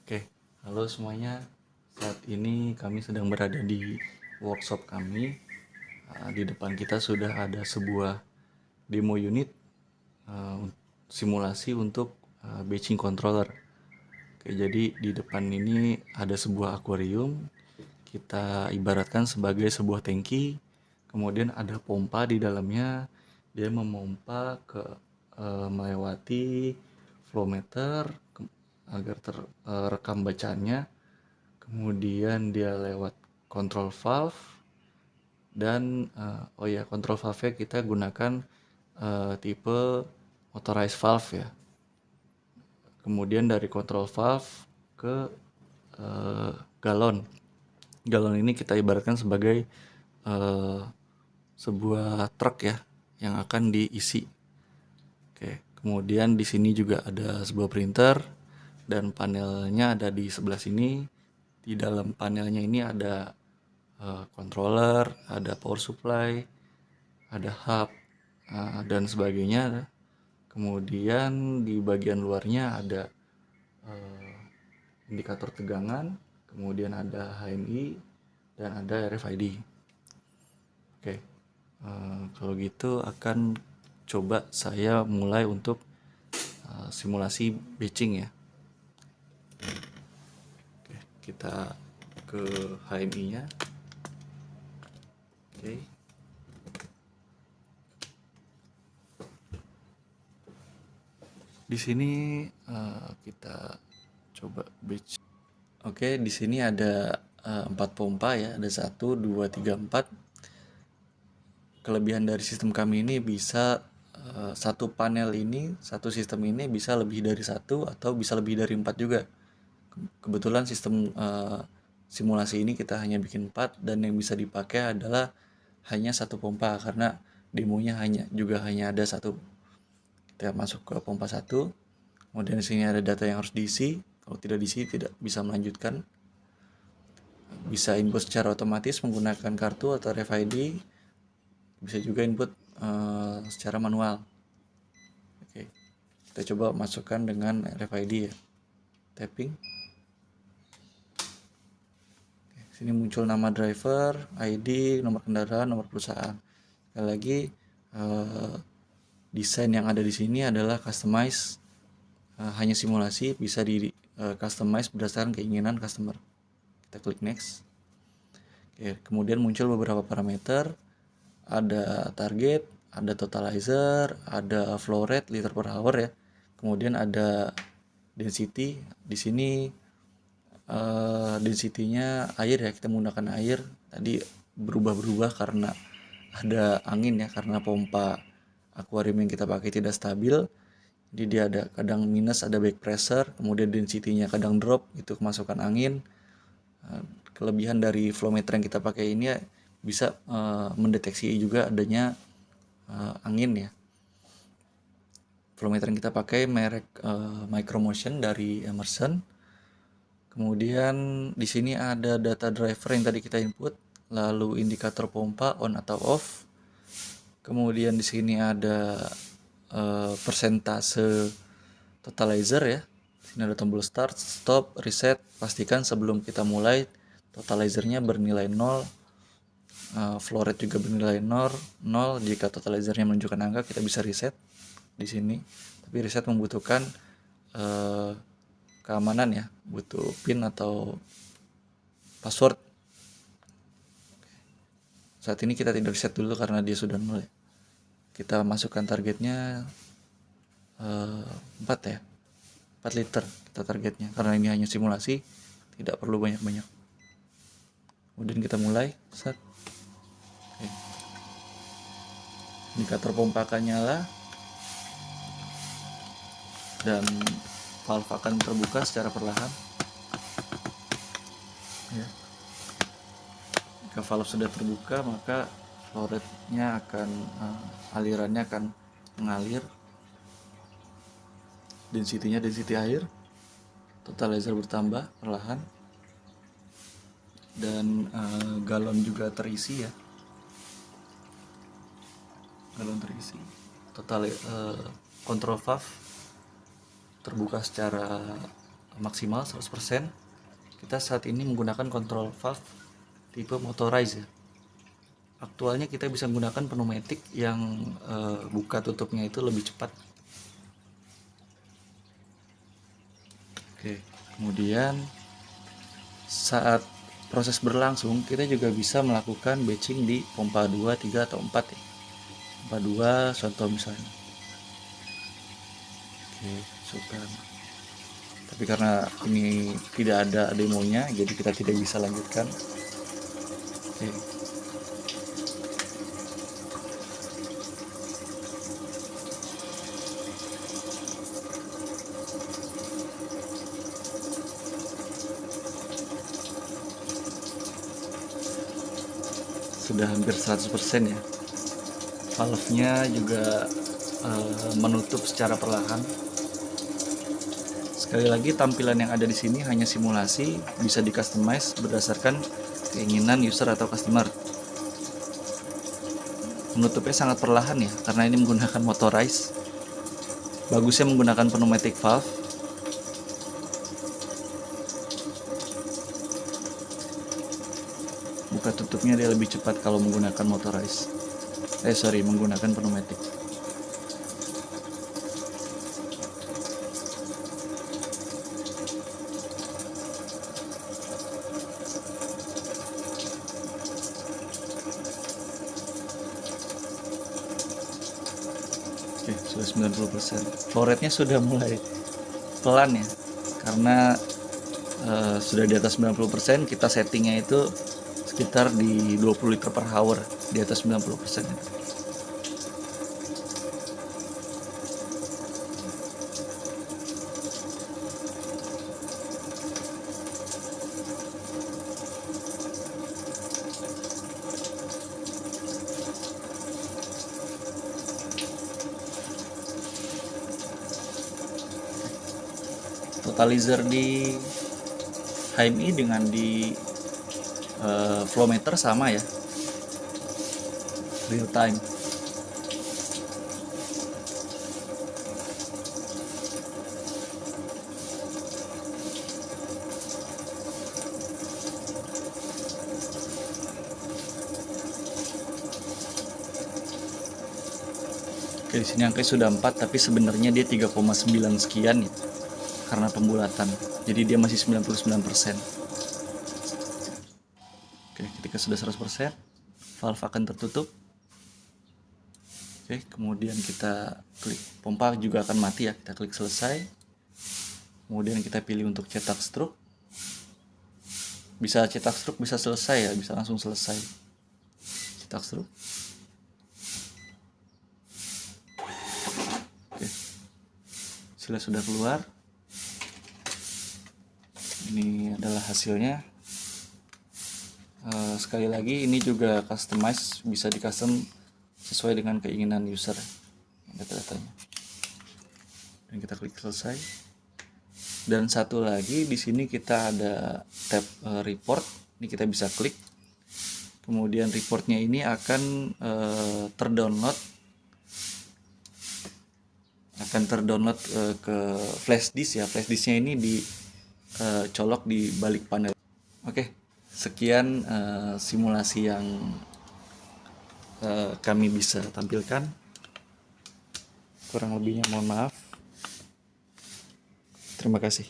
Oke, halo semuanya. Saat ini kami sedang berada di workshop kami. Di depan kita sudah ada sebuah demo unit simulasi untuk batching controller. Oke, jadi di depan ini ada sebuah akuarium. Kita ibaratkan sebagai sebuah tangki. Kemudian ada pompa di dalamnya. Dia memompa melewati flow meter agar terekam bacaannya. Kemudian dia lewat control valve dan control valve kita gunakan tipe authorized valve ya. Kemudian dari control valve ke galon. Galon ini kita ibaratkan sebagai sebuah truk ya yang akan diisi. Oke, kemudian di sini juga ada sebuah printer dan panelnya ada di sebelah sini. Di dalam panelnya ini ada controller, ada power supply, ada hub, dan sebagainya. Kemudian di bagian luarnya ada indikator tegangan, kemudian ada HMI, dan ada RFID. Oke, kalau gitu akan coba saya mulai untuk simulasi batching ya. Oke, kita ke HMI-nya. Oke. Di sini kita coba batch. Oke, di sini ada 4 pompa ya, ada 1, 2, 3, 4. Kelebihan dari sistem kami ini bisa satu panel ini, satu sistem ini bisa lebih dari 1 atau bisa lebih dari 4 juga. Kebetulan sistem simulasi ini kita hanya bikin 4 dan yang bisa dipakai adalah hanya satu pompa karena demonya juga hanya ada satu. Kita masuk ke pompa 1. Kemudian di sini ada data yang harus diisi. Kalau tidak diisi tidak bisa melanjutkan. Bisa input secara otomatis menggunakan kartu atau RFID. Bisa juga input secara manual. Oke, kita coba masukkan dengan RFID ya. Tapping. Oke, sini muncul nama driver, ID, nomor kendaraan, nomor perusahaan. Sekali lagi desain yang ada di sini adalah customize, hanya simulasi, bisa di customize berdasarkan keinginan customer. Kita klik next. Oke, kemudian muncul beberapa parameter, ada target, ada totalizer, ada flow rate liter per hour ya. Kemudian ada density. Di sini density-nya air ya, kita menggunakan air. Tadi berubah-berubah karena ada angin ya, karena pompa akuarium yang kita pakai tidak stabil. Jadi dia ada kadang minus, ada back pressure, kemudian density-nya kadang drop, itu kemasukan angin. Kelebihan dari flow meter yang kita pakai ini ya, bisa mendeteksi juga adanya angin ya. Flow meter yang kita pakai merek Micromotion dari Emerson. Kemudian di sini ada data driver yang tadi kita input, lalu indikator pompa on atau off. Kemudian di sini ada persentase totalizer ya. Sini ada tombol start, stop, reset. Pastikan sebelum kita mulai totalizernya bernilai 0. Flow rate juga bernilai 0. Jika totalizernya menunjukkan angka, kita bisa reset di sini. Tapi reset membutuhkan keamanan ya, butuh PIN atau password. Saat ini kita tidak reset dulu karena dia sudah 0 ya. Kita masukkan targetnya 4 ya, 4 liter kita targetnya, karena ini hanya simulasi, tidak perlu banyak-banyak. Kemudian kita mulai. Set. Oke. Indikator pompa akan nyala dan valve akan terbuka secara perlahan ya. Jika valve sudah terbuka, maka flow rate-nya akan alirannya akan mengalir. Density-nya density air. Totalizer bertambah perlahan. Dan galon juga terisi ya. Galon terisi. Total control valve terbuka secara maksimal 100%. Kita saat ini menggunakan control valve tipe motorized ya. Aktualnya kita bisa menggunakan pneumatik yang buka tutupnya itu lebih cepat. Oke, kemudian saat proses berlangsung kita juga bisa melakukan batching di pompa 2, 3 atau 4 ya. Pompa 2 contoh misalnya. Oke, masukkan. Tapi karena ini tidak ada demonya, jadi kita tidak bisa lanjutkan. Oke. Sudah hampir 100% ya. Valve-nya juga menutup secara perlahan. Sekali lagi, tampilan yang ada di sini hanya simulasi, bisa di-customize berdasarkan keinginan user atau customer. Menutupnya sangat perlahan ya, karena ini menggunakan motorized. Bagusnya menggunakan pneumatic valve. Buka tutupnya dia lebih cepat kalau menggunakan motorized. Menggunakan pneumatic. Oke, sudah 90%. Flow rate-nya sudah mulai pelan ya, karena sudah di atas 90%. Kita settingnya itu sekitar di 20 liter per hour, di atas 90%. Totalizer di HMI dengan di flowmeter sama ya, real time. Oke, di sini angkanya sudah 4, tapi sebenarnya dia 3,9 sekian ya, karena pembulatan. Jadi dia masih 99%. Oke, ketika sudah 100%, valve akan tertutup. Oke, kemudian kita klik, pompa juga akan mati ya. Kita klik selesai. Kemudian kita pilih untuk cetak stroke. Bisa cetak stroke, bisa selesai ya, bisa langsung selesai. Cetak stroke. Oke. Hasilnya sudah keluar. Ini adalah hasilnya. Sekali lagi, ini juga customize, bisa di custom sesuai dengan keinginan user data-datanya. Dan kita klik selesai. Dan satu lagi, di sini kita ada tab report. Ini kita bisa klik. Kemudian reportnya ini akan terdownload ke flash disk ya. Flash disknya ini dicolok di balik panel. Oke, sekian simulasi yang kami bisa tampilkan. Kurang lebihnya mohon maaf. Terima kasih.